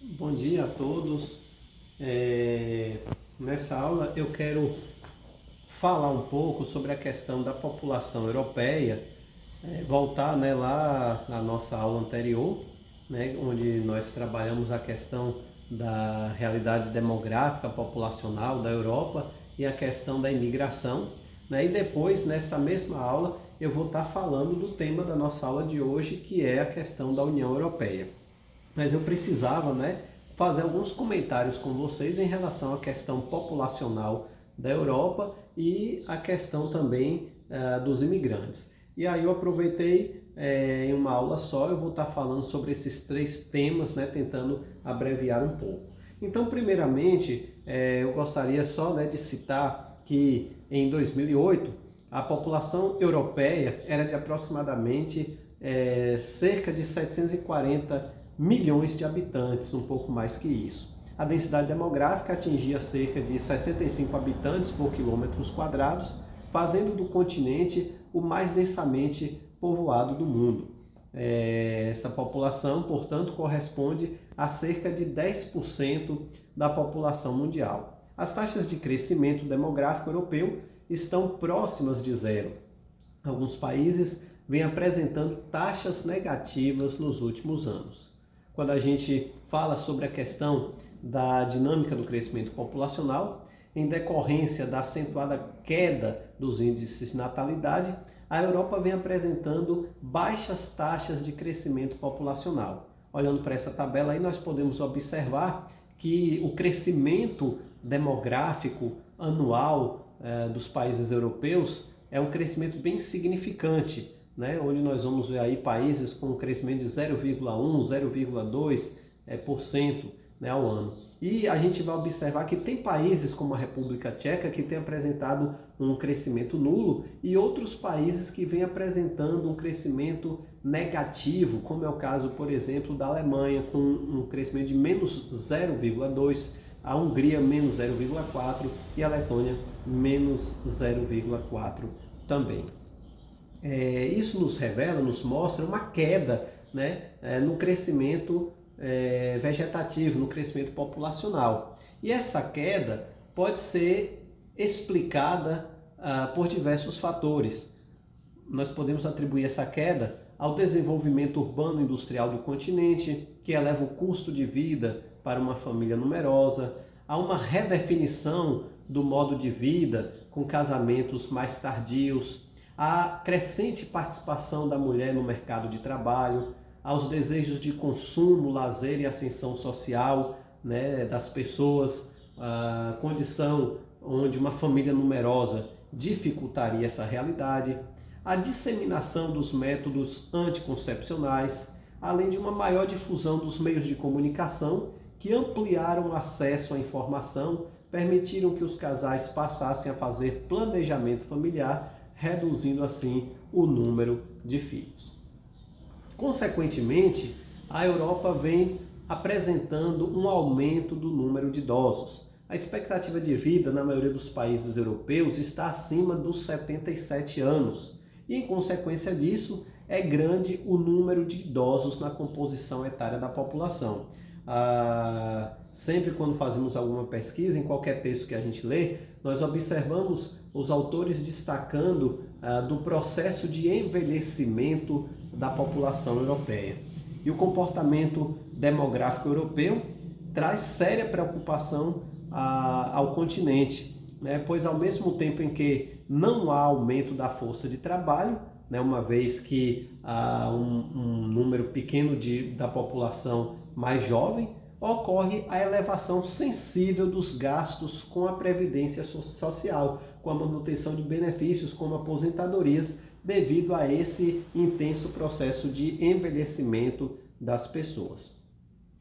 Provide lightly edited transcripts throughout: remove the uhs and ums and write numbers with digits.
Bom dia a todos. Nessa aula eu quero falar um pouco sobre a questão da população europeia, voltar, né, lá na nossa aula anterior, né, onde nós trabalhamos a questão da realidade demográfica populacional da Europa e a questão da imigração, né, e depois nessa mesma aula eu vou estar falando do tema da nossa aula de hoje, que é a questão da União Europeia. Mas eu precisava, né, fazer alguns comentários com vocês em relação à questão populacional da Europa e a questão também dos imigrantes. E aí eu aproveitei em uma aula só, eu vou estar falando sobre esses três temas, né, tentando abreviar um pouco. Então, primeiramente, eu gostaria só, né, de citar que em 2008 a população europeia era de aproximadamente cerca de 740 milhões de habitantes, um pouco mais que isso. A densidade demográfica atingia cerca de 65 habitantes por quilômetros quadrados, fazendo do continente o mais densamente povoado do mundo. Essa população, portanto, corresponde a cerca de 10% da população mundial. As taxas de crescimento demográfico europeu estão próximas de zero. Alguns países vêm apresentando taxas negativas nos últimos anos. Quando a gente fala sobre a questão da dinâmica do crescimento populacional, em decorrência da acentuada queda dos índices de natalidade, a Europa vem apresentando baixas taxas de crescimento populacional. Olhando para essa tabela aí, nós podemos observar que o crescimento demográfico anual dos países europeus é um crescimento bem significante, né? Onde nós vamos ver aí países com um crescimento de 0,1, 0,2%, né, ao ano. E a gente vai observar que tem países como a República Tcheca que tem apresentado um crescimento nulo e outros países que vêm apresentando um crescimento negativo, como é o caso, por exemplo, da Alemanha, com um crescimento de menos 0,2%, a Hungria menos 0,4% e a Letônia menos 0,4% também. Isso nos revela, nos mostra uma queda, né, no crescimento vegetativo, no crescimento populacional. E essa queda pode ser explicada por diversos fatores. Nós podemos atribuir essa queda ao desenvolvimento urbano industrial do continente, que eleva o custo de vida para uma família numerosa, a uma redefinição do modo de vida com casamentos mais tardios, a crescente participação da mulher no mercado de trabalho, aos desejos de consumo, lazer e ascensão social, né, das pessoas, a condição onde uma família numerosa dificultaria essa realidade, a disseminação dos métodos anticoncepcionais, além de uma maior difusão dos meios de comunicação que ampliaram o acesso à informação, permitiram que os casais passassem a fazer planejamento familiar, reduzindo assim o número de filhos. Consequentemente, a Europa vem apresentando um aumento do número de idosos. A expectativa de vida na maioria dos países europeus está acima dos 77 anos e, em consequência disso, é grande o número de idosos na composição etária da população. Sempre quando fazemos alguma pesquisa, em qualquer texto que a gente lê, nós observamos os autores destacando do processo de envelhecimento da população europeia. E o comportamento demográfico europeu traz séria preocupação ao continente, né? Pois ao mesmo tempo em que não há aumento da força de trabalho, né, uma vez que há um número pequeno da população mais jovem, ocorre a elevação sensível dos gastos com a previdência social, com a manutenção de benefícios como aposentadorias, devido a esse intenso processo de envelhecimento das pessoas.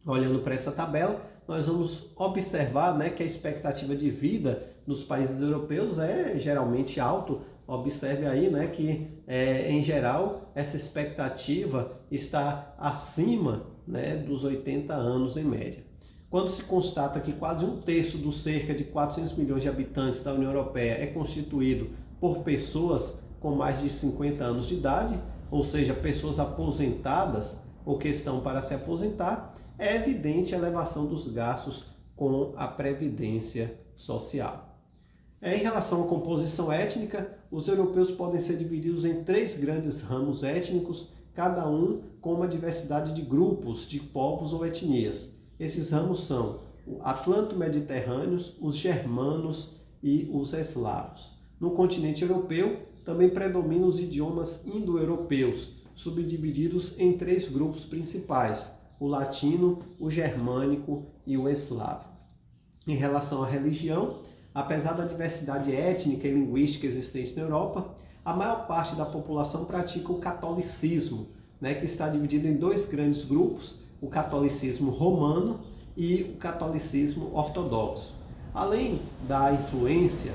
Olhando para essa tabela, nós vamos observar, né, que a expectativa de vida nos países europeus é geralmente alto. Observe aí, né, que em geral essa expectativa está acima, né, dos 80 anos em média. Quando se constata que quase um terço dos cerca de 400 milhões de habitantes da União Europeia é constituído por pessoas com mais de 50 anos de idade, ou seja, pessoas aposentadas ou que estão para se aposentar, é evidente a elevação dos gastos com a previdência social. Em relação à composição étnica, os europeus podem ser divididos em 3 grandes ramos étnicos, cada um com uma diversidade de grupos, de povos ou etnias. Esses ramos são os atlanto-mediterrâneos, os germanos e os eslavos. No continente europeu, também predominam os idiomas indo-europeus, subdivididos em 3 grupos principais: o latino, o germânico e o eslavo. Em relação à religião, apesar da diversidade étnica e linguística existente na Europa, a maior parte da população pratica o catolicismo, que está dividido em 2 grandes grupos, o catolicismo romano e o catolicismo ortodoxo. Além da influência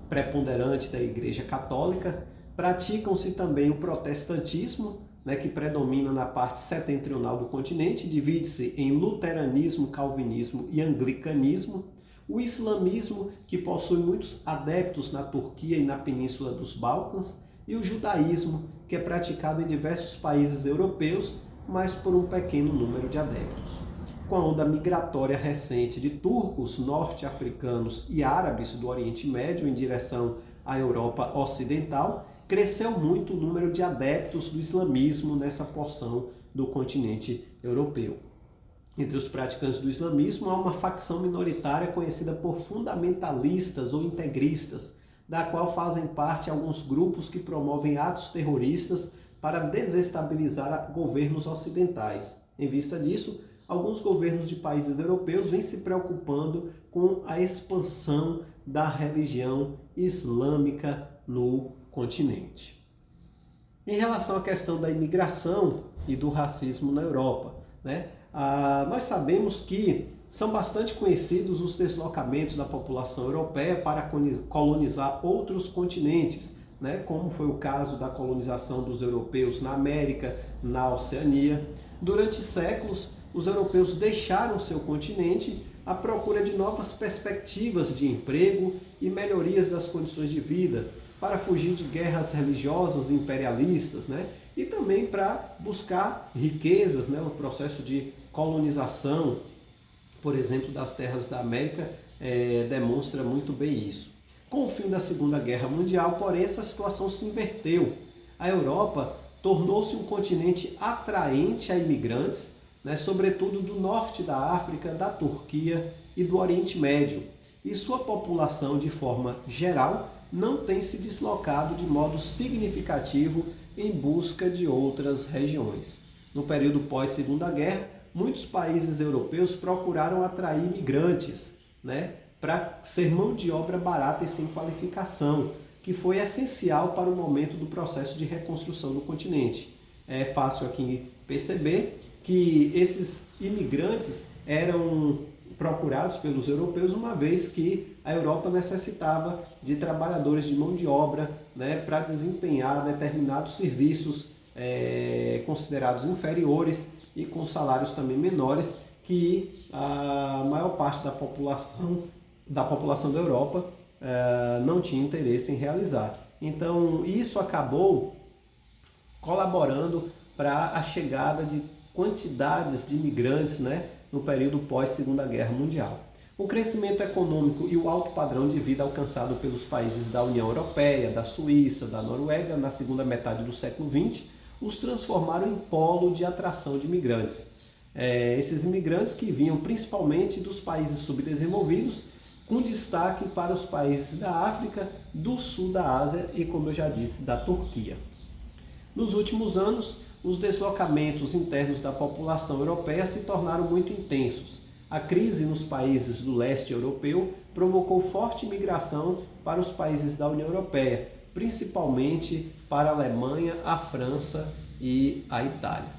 preponderante da Igreja Católica, praticam-se também o protestantismo, que predomina na parte setentrional do continente, divide-se em luteranismo, calvinismo e anglicanismo, o islamismo, que possui muitos adeptos na Turquia e na Península dos Balcãs, e o judaísmo, que é praticado em diversos países europeus, mas por um pequeno número de adeptos. Com a onda migratória recente de turcos, norte-africanos e árabes do Oriente Médio em direção à Europa Ocidental, cresceu muito o número de adeptos do islamismo nessa porção do continente europeu. Entre os praticantes do islamismo há uma facção minoritária conhecida por fundamentalistas ou integristas, da qual fazem parte alguns grupos que promovem atos terroristas para desestabilizar governos ocidentais. Em vista disso, alguns governos de países europeus vêm se preocupando com a expansão da religião islâmica no continente. Em relação à questão da imigração e do racismo na Europa, nós sabemos que são bastante conhecidos os deslocamentos da população europeia para colonizar outros continentes, como foi o caso da colonização dos europeus na América, na Oceania. Durante séculos, os europeus deixaram seu continente à procura de novas perspectivas de emprego e melhorias das condições de vida, para fugir de guerras religiosas e imperialistas, e também para buscar riquezas. O processo de colonização, por exemplo, das terras da América, demonstra muito bem isso. Com o fim da Segunda Guerra Mundial, porém, essa situação se inverteu. A Europa tornou-se um continente atraente a imigrantes, sobretudo do norte da África, da Turquia e do Oriente Médio. E sua população, de forma geral, não tem se deslocado de modo significativo em busca de outras regiões. No período pós-Segunda Guerra, muitos países europeus procuraram atrair imigrantes, para ser mão de obra barata e sem qualificação, que foi essencial para o momento do processo de reconstrução do continente. É fácil aqui perceber que esses imigrantes eram procurados pelos europeus, uma vez que a Europa necessitava de trabalhadores de mão de obra, para desempenhar determinados serviços considerados inferiores e com salários também menores, que a maior parte da população da Europa não tinha interesse em realizar. Então, isso acabou colaborando para a chegada de quantidades de imigrantes, no período pós-Segunda Guerra Mundial. O crescimento econômico e o alto padrão de vida alcançado pelos países da União Europeia, da Suíça, da Noruega na segunda metade do século XX os transformaram em polo de atração de imigrantes. Esses imigrantes que vinham principalmente dos países subdesenvolvidos, com destaque para os países da África, do sul da Ásia e, como eu já disse, da Turquia. Nos últimos anos, os deslocamentos internos da população europeia se tornaram muito intensos. A crise nos países do leste europeu provocou forte migração para os países da União Europeia, principalmente para a Alemanha, a França e a Itália.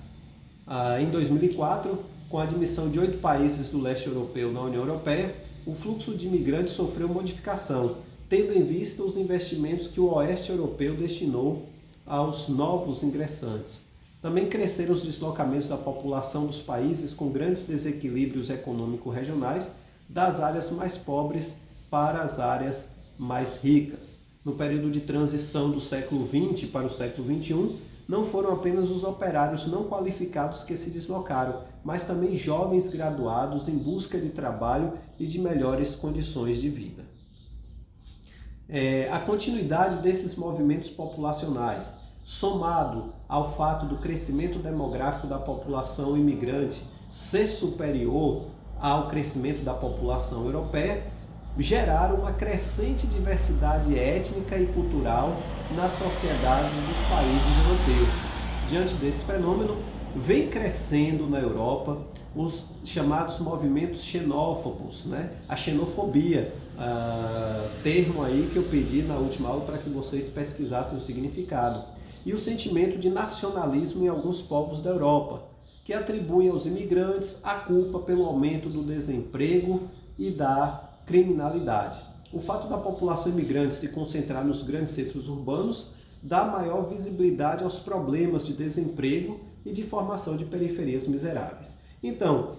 Em 2004, com a admissão de 8 países do leste europeu na União Europeia, o fluxo de imigrantes sofreu modificação, tendo em vista os investimentos que o oeste europeu destinou aos novos ingressantes. Também cresceram os deslocamentos da população dos países com grandes desequilíbrios econômico-regionais, das áreas mais pobres para as áreas mais ricas. No período de transição do século XX para o século XXI, não foram apenas os operários não qualificados que se deslocaram, mas também jovens graduados em busca de trabalho e de melhores condições de vida. A continuidade desses movimentos populacionais, somado ao fato do crescimento demográfico da população imigrante ser superior ao crescimento da população europeia, geraram uma crescente diversidade étnica e cultural nas sociedades dos países europeus. Diante desse fenômeno, vem crescendo na Europa os chamados movimentos xenófobos, né? A xenofobia, termo aí que eu pedi na última aula para que vocês pesquisassem o significado, e o sentimento de nacionalismo em alguns povos da Europa, que atribuem aos imigrantes a culpa pelo aumento do desemprego e da criminalidade. O fato da população imigrante se concentrar nos grandes centros urbanos dá maior visibilidade aos problemas de desemprego e de formação de periferias miseráveis. Então,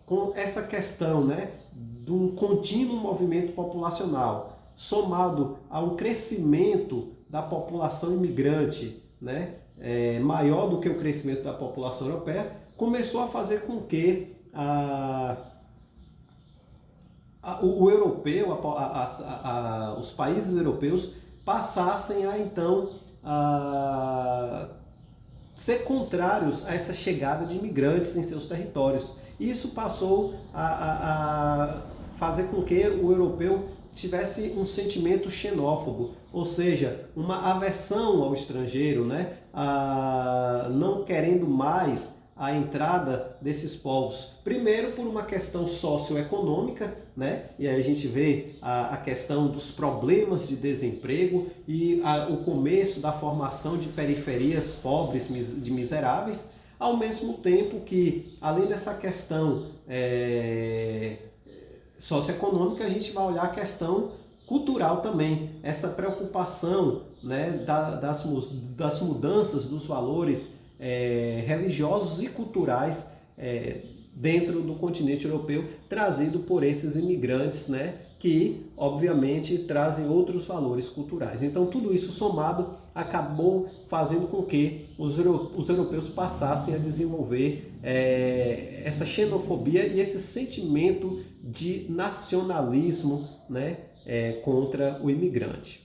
com essa questão, né, de um contínuo movimento populacional, somado a um crescimento da população imigrante, né, maior do que o crescimento da população europeia, começou a fazer com que o europeu, os países europeus passassem a então ser contrários a essa chegada de imigrantes em seus territórios. Isso passou a fazer com que o europeu tivesse um sentimento xenófobo, ou seja, uma aversão ao estrangeiro, né? Não querendo mais a entrada desses povos, primeiro por uma questão socioeconômica, né? E aí a gente vê a questão dos problemas de desemprego e o começo da formação de periferias pobres, de miseráveis, ao mesmo tempo que, além dessa questão socioeconômica, a gente vai olhar a questão cultural também, essa preocupação, né, das mudanças dos valores religiosos e culturais dentro do continente europeu, trazido por esses imigrantes, né, que obviamente trazem outros valores culturais. Então tudo isso somado acabou fazendo com que os europeus passassem a desenvolver essa xenofobia e esse sentimento de nacionalismo, né, contra o imigrante.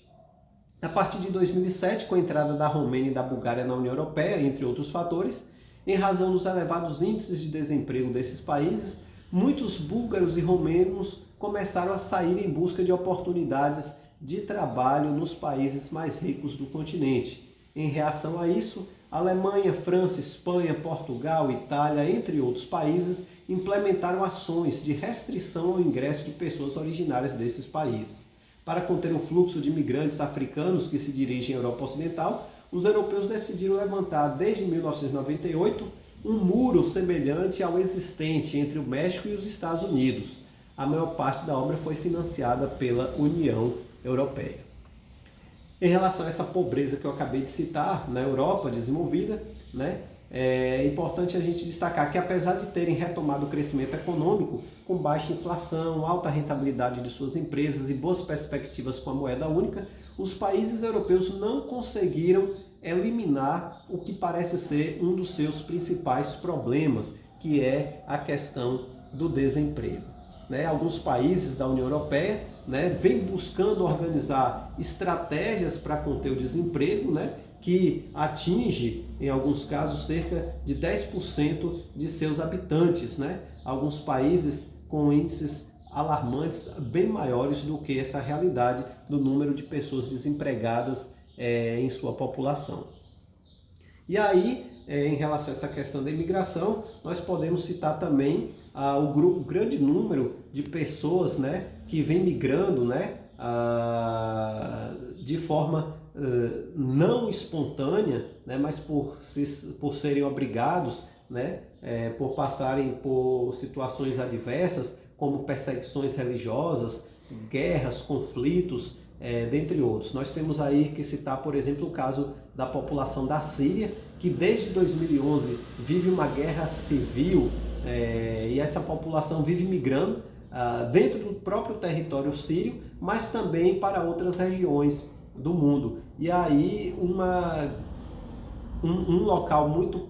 A partir de 2007, com a entrada da Romênia e da Bulgária na União Europeia, entre outros fatores, em razão dos elevados índices de desemprego desses países, muitos búlgaros e romênios começaram a sair em busca de oportunidades de trabalho nos países mais ricos do continente. Em reação a isso, Alemanha, França, Espanha, Portugal, Itália, entre outros países, implementaram ações de restrição ao ingresso de pessoas originárias desses países. Para conter o fluxo de imigrantes africanos que se dirigem à Europa Ocidental, os europeus decidiram levantar, desde 1998, um muro semelhante ao existente entre o México e os Estados Unidos. A maior parte da obra foi financiada pela União Europeia. Em relação a essa pobreza que eu acabei de citar, na Europa desenvolvida, né, é importante a gente destacar que, apesar de terem retomado o crescimento econômico, com baixa inflação, alta rentabilidade de suas empresas e boas perspectivas com a moeda única, os países europeus não conseguiram eliminar o que parece ser um dos seus principais problemas, que é a questão do desemprego. Alguns países da União Europeia vêm buscando organizar estratégias para conter o desemprego, que atinge, em alguns casos, cerca de 10% de seus habitantes. Alguns países com índices alarmantes bem maiores do que essa realidade do número de pessoas desempregadas em sua população. E aí, em relação a essa questão da imigração, nós podemos citar também o grande número de pessoas que vem migrando de forma não espontânea, mas por serem obrigados, por passarem por situações adversas, como perseguições religiosas, guerras, conflitos, dentre outros. Nós temos aí que citar, por exemplo, o caso da população da Síria, que desde 2011 vive uma guerra civil, e essa população vive migrando dentro do próprio território sírio, mas também para outras regiões do mundo. E aí uma um local muito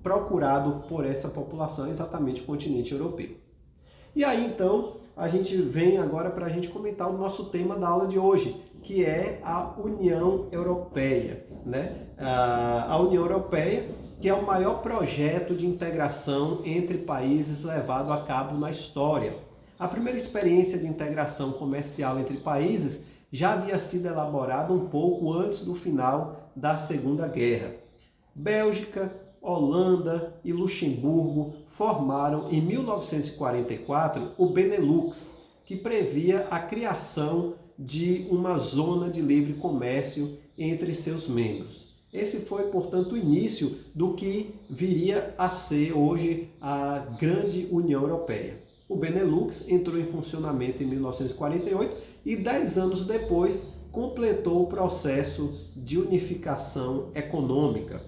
procurado por essa população, exatamente o continente europeu. E aí então a gente vem agora para a gente comentar o nosso tema da aula de hoje, que é a União Europeia, né? A União Europeia, que é o maior projeto de integração entre países levado a cabo na história. A primeira experiência de integração comercial entre países já havia sido elaborada um pouco antes do final da Segunda Guerra. Bélgica, Holanda e Luxemburgo formaram em 1944 o Benelux, que previa a criação de uma zona de livre comércio entre seus membros. Esse foi, portanto, o início do que viria a ser hoje a grande União Europeia. O Benelux entrou em funcionamento em 1948 e 10 anos depois completou o processo de unificação econômica.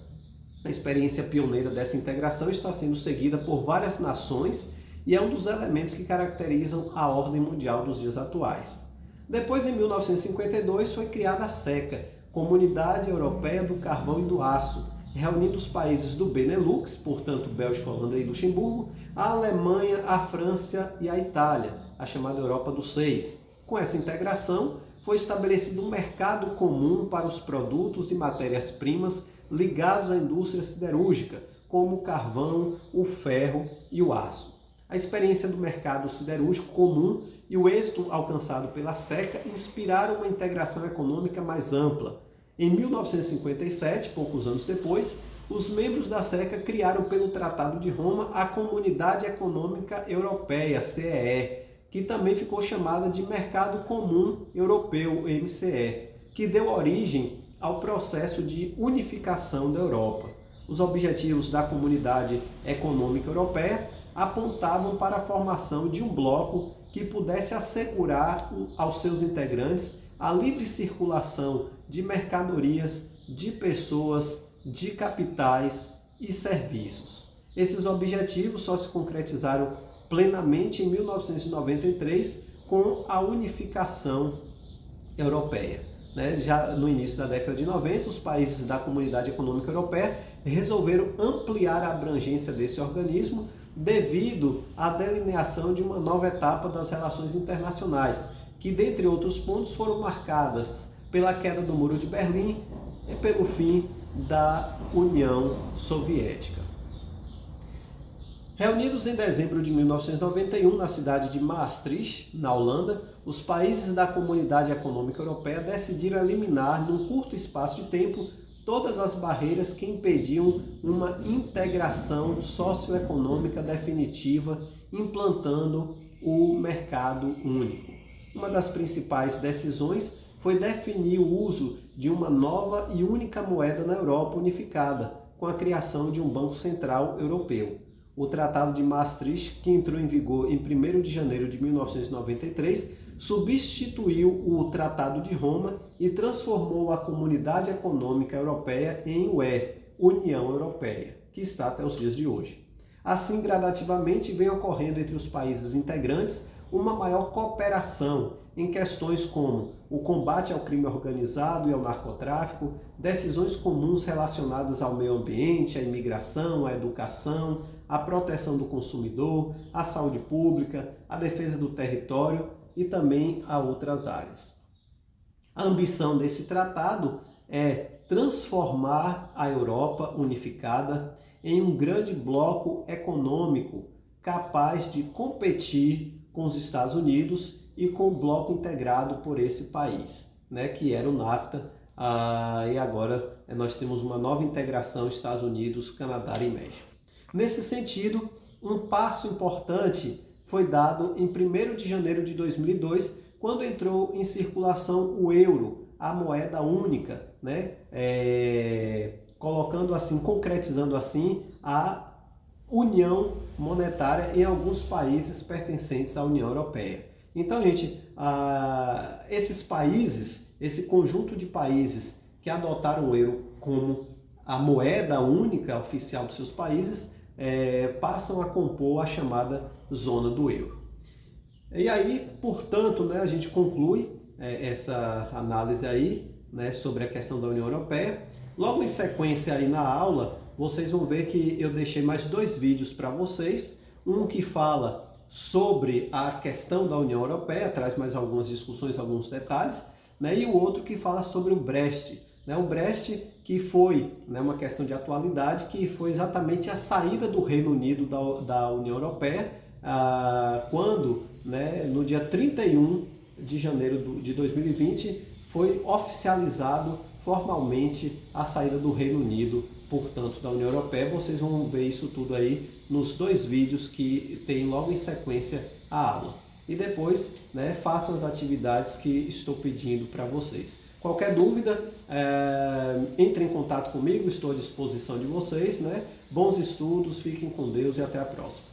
A experiência pioneira dessa integração está sendo seguida por várias nações e é um dos elementos que caracterizam a ordem mundial dos dias atuais. Depois, em 1952, foi criada a SECA, Comunidade Europeia do Carvão e do Aço, reunindo os países do Benelux, portanto Bélgica, Holanda e Luxemburgo, a Alemanha, a França e a Itália, a chamada Europa dos Seis. Com essa integração, foi estabelecido um mercado comum para os produtos e matérias-primas ligados à indústria siderúrgica, como o carvão, o ferro e o aço. A experiência do mercado siderúrgico comum e o êxito alcançado pela SECA inspiraram uma integração econômica mais ampla. Em 1957, poucos anos depois, os membros da SECA criaram pelo Tratado de Roma a Comunidade Econômica Europeia, CEE, que também ficou chamada de Mercado Comum Europeu, MCE, que deu origem ao processo de unificação da Europa. Os objetivos da Comunidade Econômica Europeia apontavam para a formação de um bloco que pudesse assegurar aos seus integrantes a livre circulação de mercadorias, de pessoas, de capitais e serviços. Esses objetivos só se concretizaram plenamente em 1993 com a unificação europeia. Já no início da década de 90, os países da Comunidade Econômica Europeia resolveram ampliar a abrangência desse organismo devido à delineação de uma nova etapa das relações internacionais, que, dentre outros pontos, foram marcadas pela queda do Muro de Berlim e pelo fim da União Soviética. Reunidos em dezembro de 1991 na cidade de Maastricht, na Holanda, os países da Comunidade Econômica Europeia decidiram eliminar, num curto espaço de tempo, todas as barreiras que impediam uma integração socioeconômica definitiva, implantando o mercado único. Uma das principais decisões foi definir o uso de uma nova e única moeda na Europa unificada, com a criação de um Banco Central Europeu. O Tratado de Maastricht, que entrou em vigor em 1º de janeiro de 1993, substituiu o Tratado de Roma e transformou a Comunidade Econômica Europeia em UE, União Europeia, que está até os dias de hoje. Assim, gradativamente, vem ocorrendo entre os países integrantes uma maior cooperação em questões como o combate ao crime organizado e ao narcotráfico, decisões comuns relacionadas ao meio ambiente, à imigração, à educação, à proteção do consumidor, à saúde pública, à defesa do território e também a outras áreas. A ambição desse tratado é transformar a Europa unificada em um grande bloco econômico capaz de competir com os Estados Unidos e com o bloco integrado por esse país, que era o NAFTA, e agora nós temos uma nova integração Estados Unidos, Canadá e México. Nesse sentido, um passo importante foi dado em 1º de janeiro de 2002, quando entrou em circulação o euro, a moeda única, colocando assim, concretizando assim a união monetária em alguns países pertencentes à União Europeia. Então, gente, esses países, esse conjunto de países que adotaram o euro como a moeda única oficial dos seus países, passam a compor a chamada zona do euro. E aí, portanto, a gente conclui essa análise aí né, sobre a questão da União Europeia. Logo em sequência aí na aula, vocês vão ver que eu deixei mais 2 vídeos para vocês. Um que fala sobre a questão da União Europeia, traz mais algumas discussões, alguns detalhes, né, e o outro que fala sobre o Brexit. Né, o Brexit que foi, né, uma questão de atualidade, que foi exatamente a saída do Reino Unido da União Europeia, quando, né, no dia 31 de janeiro de 2020, foi oficializado formalmente a saída do Reino Unido, portanto, da União Europeia. Vocês vão ver isso tudo aí nos 2 vídeos que tem logo em sequência a aula. E depois, né, façam as atividades que estou pedindo para vocês. Qualquer dúvida, entre em contato comigo, estou à disposição de vocês, né? Bons estudos, fiquem com Deus e até a próxima.